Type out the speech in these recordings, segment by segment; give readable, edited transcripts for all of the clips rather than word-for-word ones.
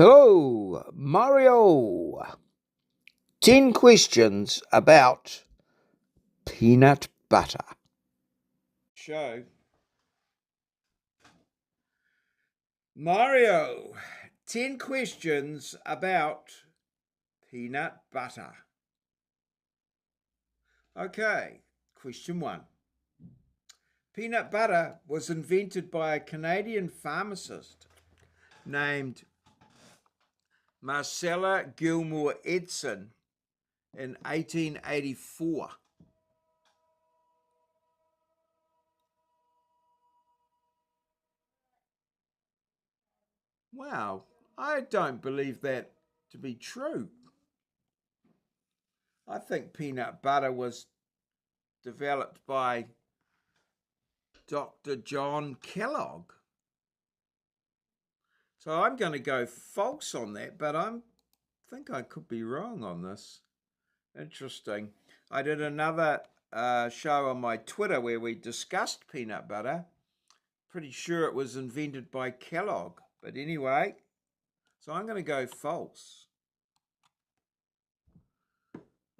Hello, Mario. 10 questions about peanut butter. Show. Mario, 10 questions about peanut butter. Okay, question 1. Peanut butter was invented by a Canadian pharmacist named Marcella Gilmore Edson in 1884. Wow, I don't believe that to be true. I think peanut butter was developed by Dr. John Kellogg. So I'm going to go false on that, but I think I could be wrong on this. Interesting. I did another show on my Twitter where we discussed peanut butter. Pretty sure it was invented by Kellogg. But anyway, so I'm going to go false.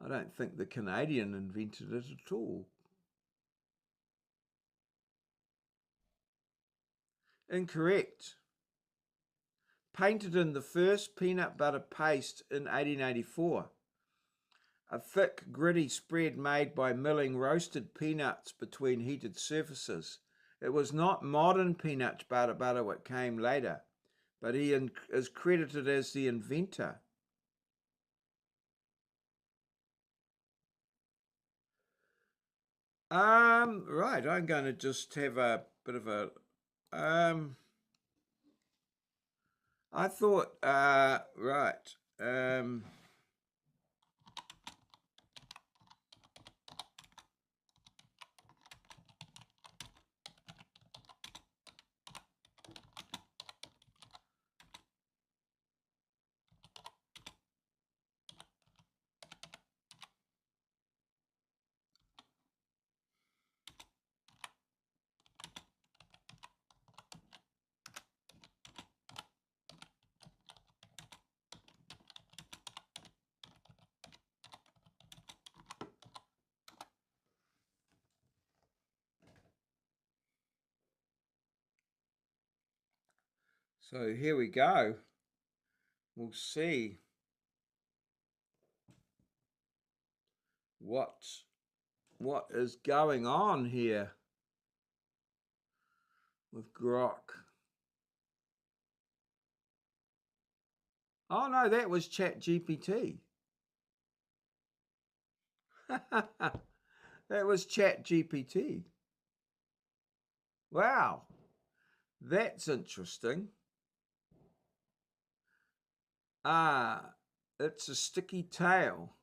I don't think the Canadian invented it at all. Incorrect. Painted in the first peanut butter paste in 1884. A thick, gritty spread made by milling roasted peanuts between heated surfaces. It was not modern peanut butter what came later, but he is credited as the inventor. Right, I'm going to just have a bit of a, I thought, right, so here we go. We'll see what is going on here with Grok. Oh no, that was ChatGPT. That was ChatGPT. Wow, that's interesting. It's a sticky tail.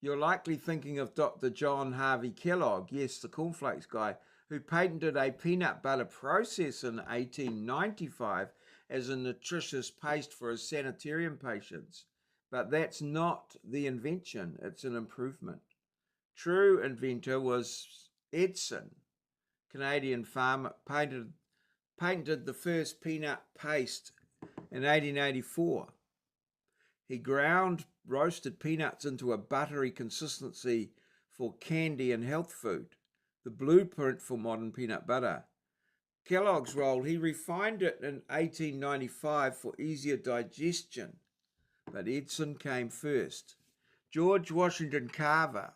You're likely thinking of Dr. John Harvey Kellogg, yes, the cornflakes guy, who patented a peanut butter process in 1895 as a nutritious paste for his sanitarium patients. But that's not the invention, it's an improvement. True inventor was Edson, Canadian farmer, patented the first peanut paste in 1884. He ground roasted peanuts into a buttery consistency for candy and health food, the blueprint for modern peanut butter. Kellogg's role, he refined it in 1895 for easier digestion, but Edson came first. George Washington Carver.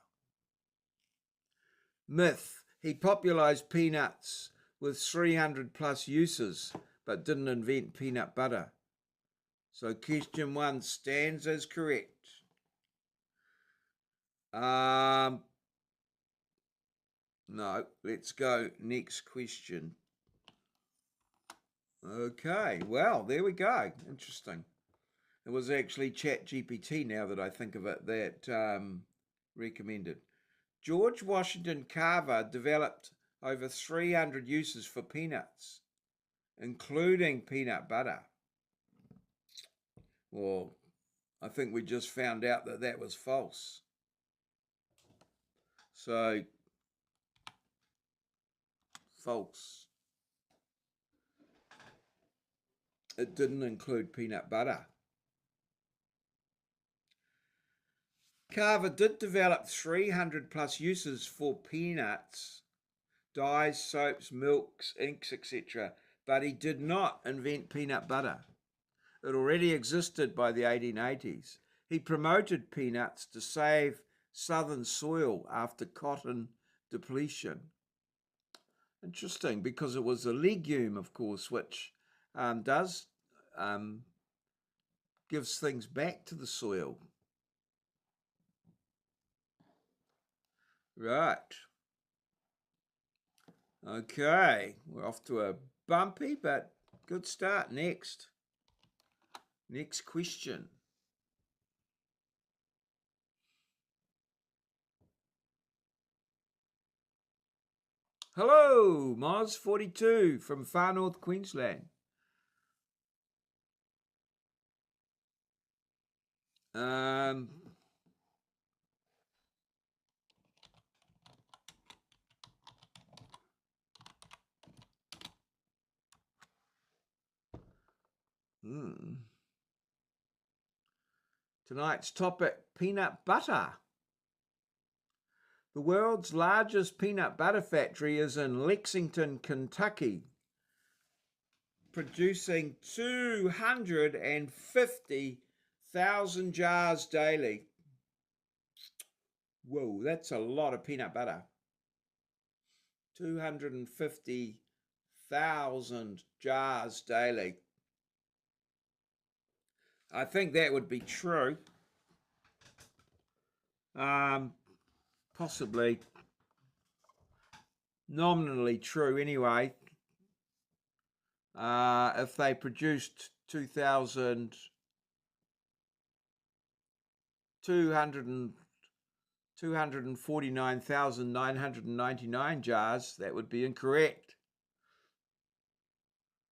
Myth, he popularized peanuts with 300 plus uses, but didn't invent peanut butter. So question 1 stands as correct. No, let's go next question. Okay, well, there we go. Interesting. It was actually ChatGPT, now that I think of it, that recommended. George Washington Carver developed over 300 uses for peanuts, including peanut butter. Well, I think we just found out that that was false. So, false. It didn't include peanut butter. Carver did develop 300 plus uses for peanuts, dyes, soaps, milks, inks, etc., but he did not invent peanut butter. It already existed by the 1880s. He promoted peanuts to save southern soil after cotton depletion. Interesting, because it was a legume, of course, which does gives things back to the soil. Right. Okay, we're off to a bumpy but good start. Next question. Hello, Moz42 from far north Queensland. Um, Tonight's topic, peanut butter. The world's largest peanut butter factory is in Lexington, Kentucky, producing 250,000 jars daily. Whoa, that's a lot of peanut butter. 250,000 jars daily. I think that would be true. Possibly nominally true anyway. If they produced 249,999 jars, that would be incorrect.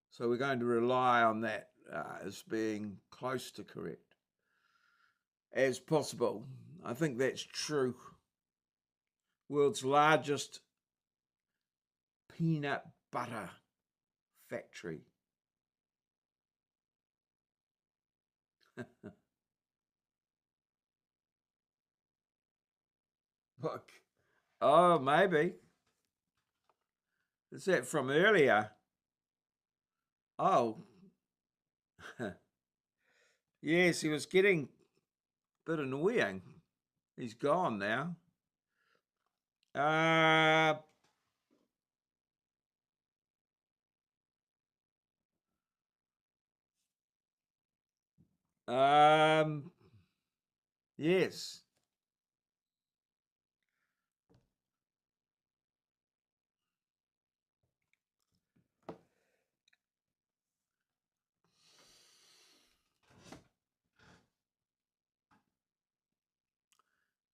So we're going to rely on that as being close to correct as possible. I think that's true. World's largest peanut butter factory. Look, oh, maybe. Is that from earlier? Oh, yes, he was getting a bit annoying. He's gone now. Yes.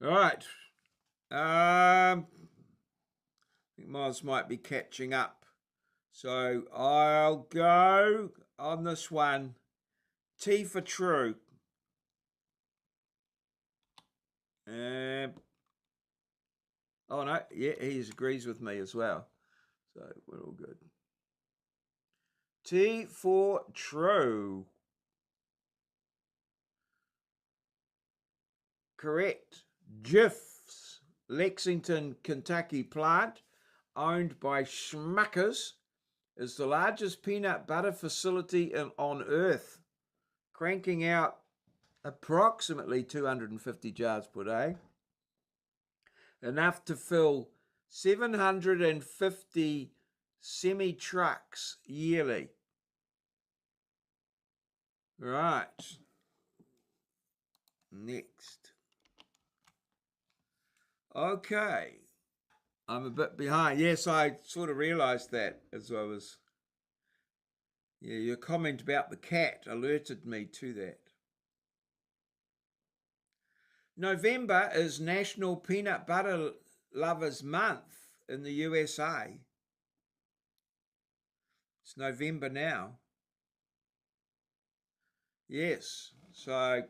All right. I think Miles might be catching up. So I'll go on this one. T for true. Oh no, yeah, he agrees with me as well. So we're all good. T for true. Correct. Jif's Lexington, Kentucky plant, owned by Schmuckers, is the largest peanut butter facility on Earth, cranking out approximately 250 jars per day, enough to fill 750 semi-trucks yearly. Right. Next. Okay. I'm a bit behind. Yes, I sort of realised that as I was... Yeah, your comment about the cat alerted me to that. November is National Peanut Butter Lovers Month in the USA. It's November now. Yes, so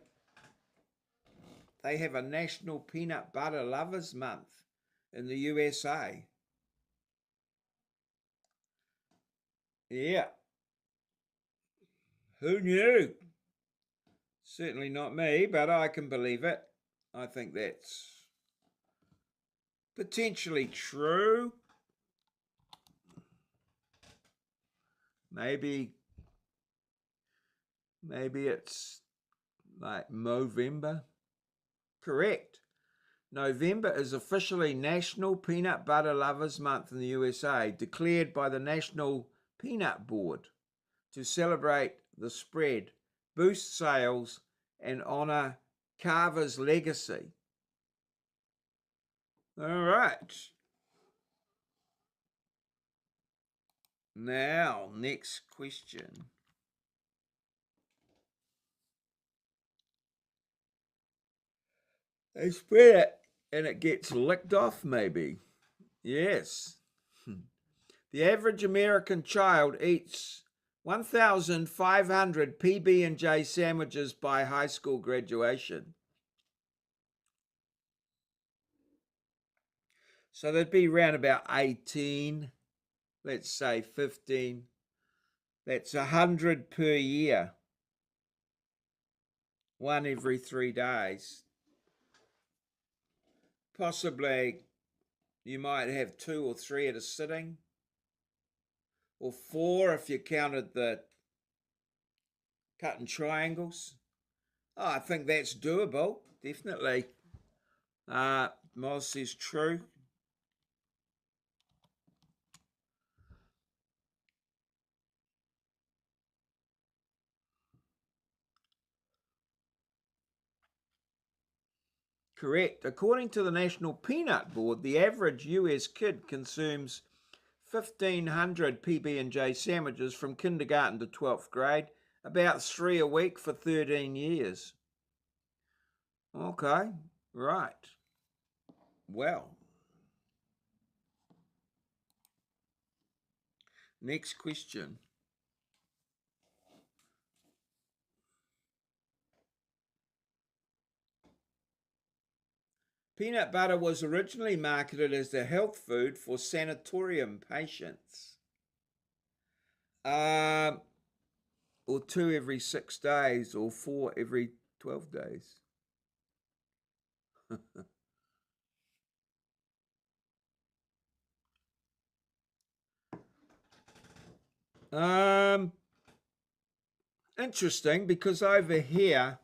they have a National Peanut Butter Lovers Month in the USA. Yeah. Who knew? Certainly not me, but I can believe it. I think that's potentially true. Maybe it's like Movember. Correct. November is officially National Peanut Butter Lovers Month in the USA, declared by the National Peanut Board to celebrate the spread, boost sales, and honor Carver's legacy. All right. Now, next question. They spread it and it gets licked off, maybe. Yes. The average American child eats 1,500 PB&J sandwiches by high school graduation. So there'd be around about 18, let's say 15. That's 100 per year. One every 3 days. Possibly you might have 2 or 3 at a sitting, or 4 if you counted the cutting triangles. Oh, I think that's doable, definitely. Moz says true. Correct. According to the National Peanut Board, the average US kid consumes 1,500 PB&J sandwiches from kindergarten to 12th grade, about 3 a week for 13 years. Okay, right. Well, next question. Peanut butter was originally marketed as the health food for sanatorium patients. Or 2 every 6 days, or 4 every 12 days. Interesting, because over here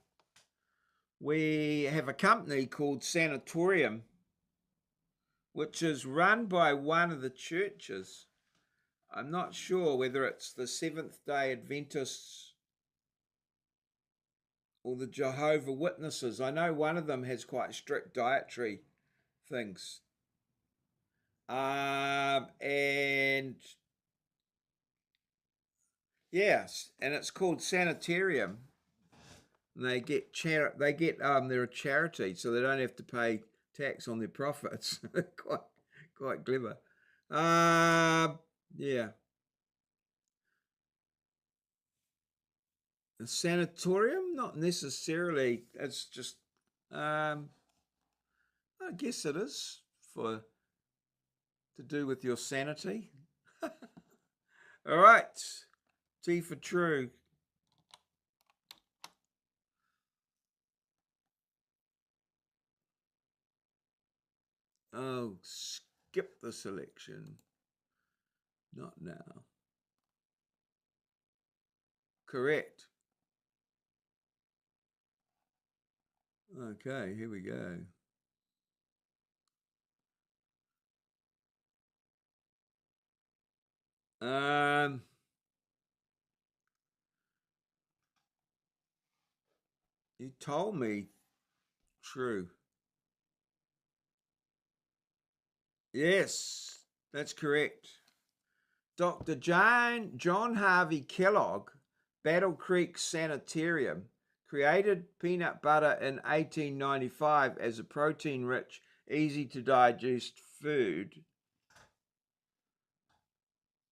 we have a company called Sanatorium, which is run by one of the churches. I'm not sure whether it's the Seventh-day Adventists or the Jehovah Witnesses. I know one of them has quite strict dietary things. And yes, and it's called Sanitarium. And they get they're a charity, so they don't have to pay tax on their profits. quite clever. Yeah. A sanatorium? Not necessarily. It's just I guess it is to do with your sanity. All right. T for true. Oh, skip the selection. Not now. Correct. Okay, here we go. You told me true. Yes, that's correct. Dr. John Harvey Kellogg, Battle Creek Sanitarium, created peanut butter in 1895 as a protein-rich, easy-to-digest food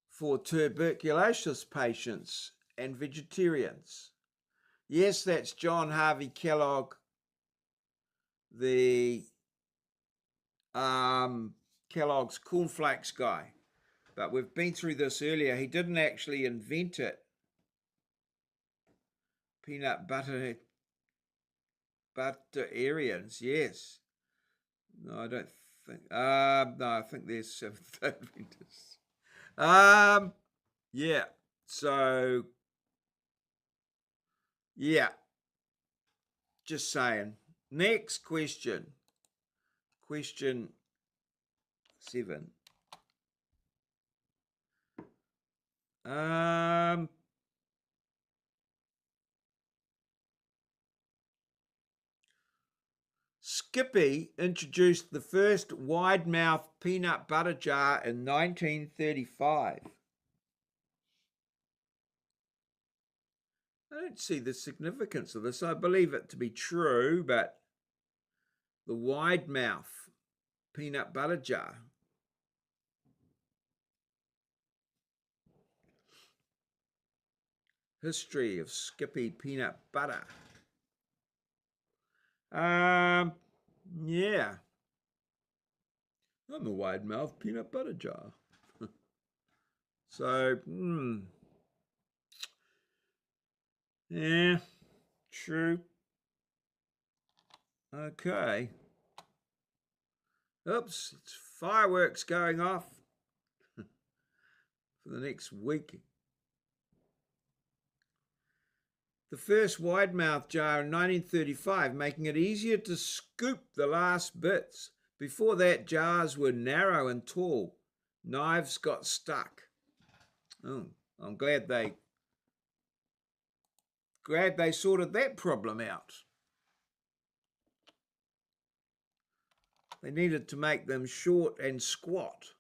for tuberculosis patients and vegetarians. Yes, that's John Harvey Kellogg, the Kellogg's cornflakes guy. But we've been through this earlier. He didn't actually invent it. peanut butterians, yes. No, I don't think. No, I think there's Seventh-day Adventists. Yeah. So, yeah. Just saying. Next question. Question 7. Skippy introduced the first wide-mouth peanut butter jar in 1935. I don't see the significance of this. I believe it to be true, but the wide-mouth peanut butter jar. History of Skippy peanut butter. Yeah. I'm a wide-mouth peanut butter jar. So, yeah, true. Okay. Oops, it's fireworks going off for the next week. The first wide mouth jar in 1935, making it easier to scoop the last bits. Before that, jars were narrow and tall. Knives got stuck. Oh, I'm glad they sorted that problem out. They needed to make them short and squat.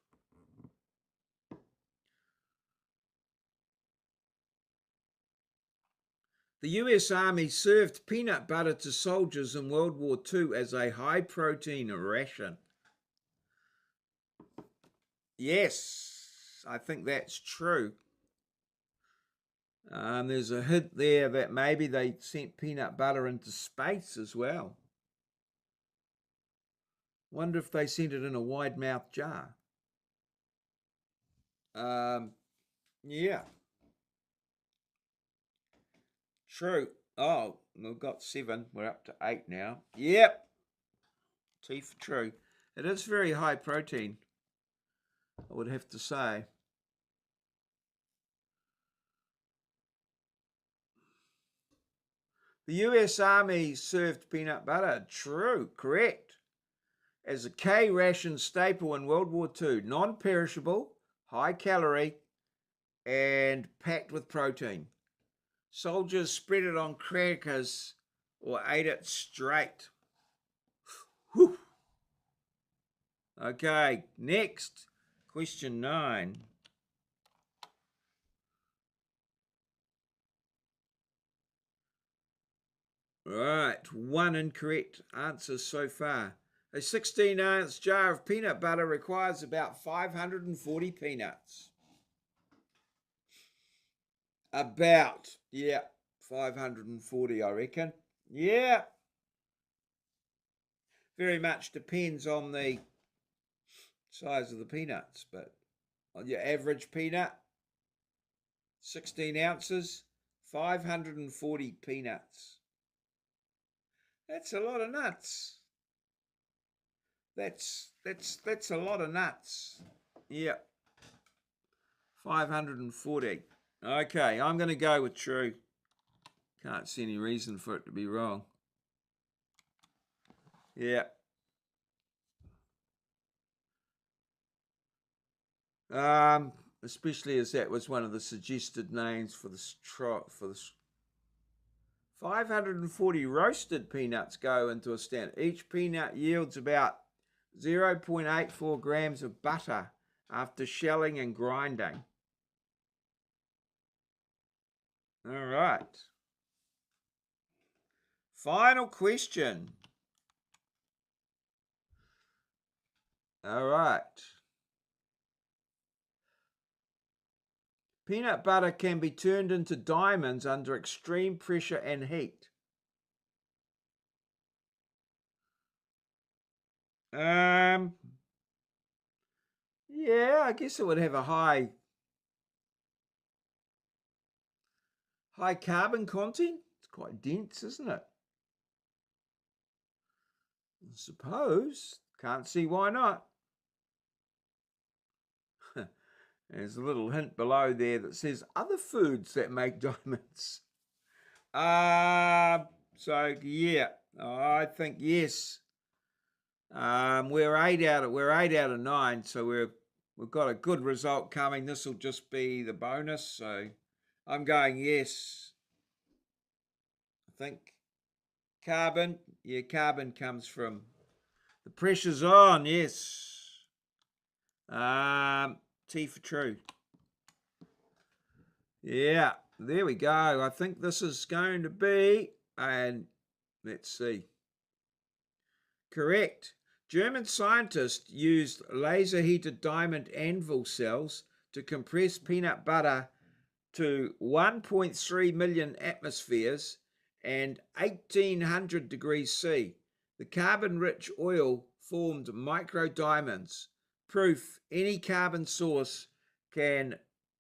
The US Army served peanut butter to soldiers in World War II as a high-protein ration. Yes, I think that's true. There's a hint there that maybe they sent peanut butter into space as well. Wonder if they sent it in a wide-mouth jar. Yeah. True. Oh, we've got 7. We're up to 8 now. Yep. T for true. It is very high protein, I would have to say. The US Army served peanut butter. True. Correct. As a K ration staple in World War II. Non-perishable, high calorie, and packed with protein. Soldiers spread it on crackers or ate it straight. Whew. Okay, next, question 9. Right, 1 incorrect answer so far. A 16-ounce jar of peanut butter requires about 540 peanuts. About, yeah, 540, I reckon. Yeah. Very much depends on the size of the peanuts, but on your average peanut, 16 ounces, 540 peanuts. That's a lot of nuts. That's a lot of nuts. Yeah. 540. Okay, I'm going to go with true. Can't see any reason for it to be wrong. Yeah. Especially as that was one of the suggested names for this 540 roasted peanuts go into a stand. Each peanut yields about 0.84 grams of butter after shelling and grinding. All right. Final question. All right. Peanut butter can be turned into diamonds under extreme pressure and heat. Yeah, I guess it would have a high carbon content. quite dense, isn't it? I suppose. Can't see why not. There's a little hint below there that says other foods that make diamonds. So yeah, I think yes. We're 8 out of 9, so we've got a good result coming. This will just be the bonus, so I'm going yes. I think carbon. Yeah, carbon comes from the pressure's on. Yes. T for true. Yeah, there we go. I think this is going to be, and let's see. Correct. German scientists used laser heated diamond anvil cells to compress peanut butter to 1.3 million atmospheres and 1800 degrees C. The carbon rich oil formed microdiamonds, proof any carbon source can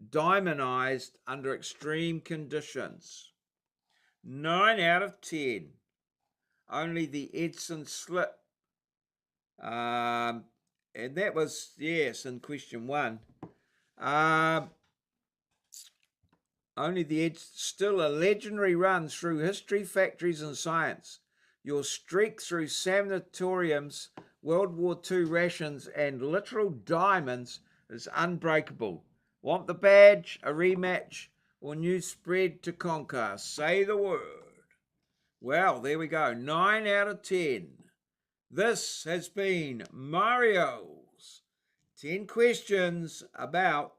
diamondize under extreme conditions. 9 out of 10. Only the Edson slip. And that was, yes, in question 1. Only the Edge, still a legendary run through history, factories, and science. Your streak through sanatoriums, World War II rations, and literal diamonds is unbreakable. Want the badge, a rematch, or new spread to conquer? Say the word. Well, there we go. 9 out of 10. This has been Mario's 10 questions about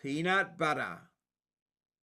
peanut butter.